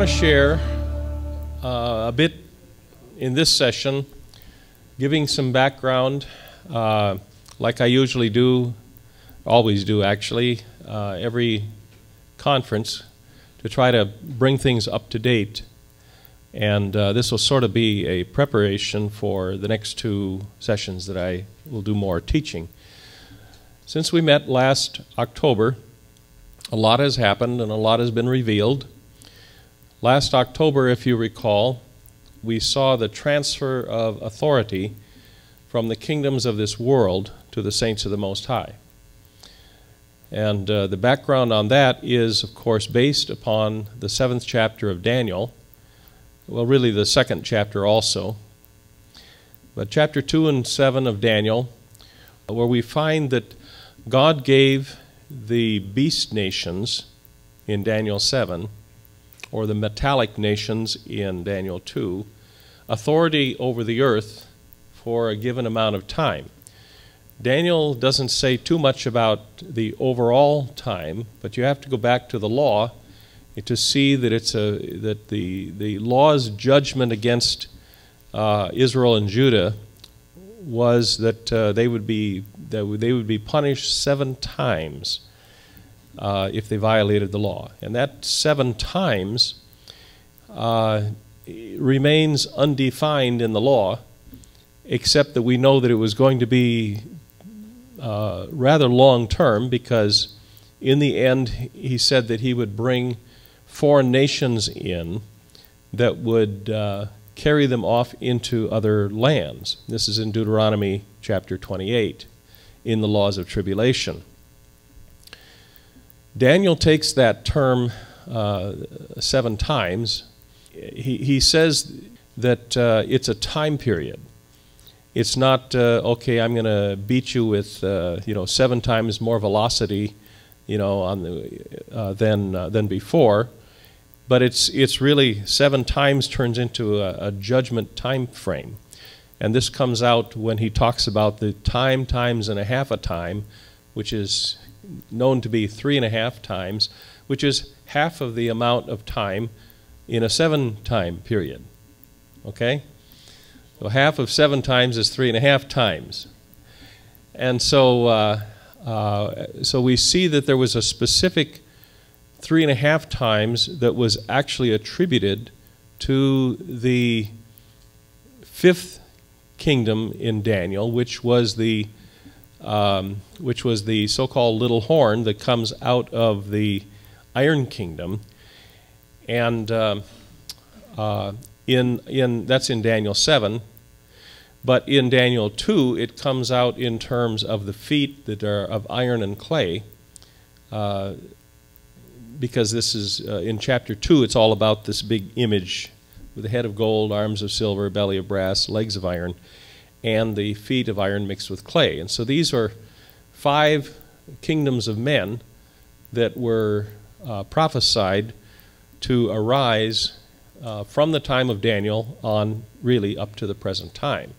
want to share a bit in this session, giving some background, like I usually do, always do actually, every conference, to try to bring things up to date. And this will sort of be a preparation for the next two sessions that I will do more teaching. Since we met last October, a lot has happened and a lot has been revealed. Last October, if you recall, we saw the transfer of authority from the kingdoms of this world to the saints of the Most High. And the background on that is, of course, based upon the 7th chapter of Daniel. Well, really the 2nd chapter also. But chapter 2 and 7 of Daniel, where we find that God gave the beast nations in Daniel 7, or the metallic nations in Daniel 2, authority over the earth for a given amount of time. Daniel doesn't say too much about the overall time, but you have to go back to the law to see that that the law's judgment against Israel and Judah was that they would be punished 7 times if they violated the law, and that 7 times remains undefined in the law, except that we know that it was going to be rather long term, because in the end he said that he would bring foreign nations in that would carry them off into other lands. This is in Deuteronomy chapter 28 in the laws of tribulation. Daniel takes that term 7 times. He says that it's a time period. It's not okay, I'm going to beat you with 7 times more velocity, on the than before. But it's really 7 times turns into a judgment time frame. And this comes out when he talks about the time, times, and a half a time, which is known to be 3.5 times, which is half of the amount of time in a 7 time period. Okay? So half of 7 times is 3.5 times. And so, so we see that there was a specific 3.5 times that was actually attributed to the 5th kingdom in Daniel, which was the so-called little horn that comes out of the Iron Kingdom, and that's in Daniel 7. But in Daniel 2, it comes out in terms of the feet that are of iron and clay. Because this is, in chapter 2, it's all about this big image with a head of gold, arms of silver, belly of brass, legs of iron, and the feet of iron mixed with clay. And so these are 5 kingdoms of men that were prophesied to arise from the time of Daniel on really up to the present time.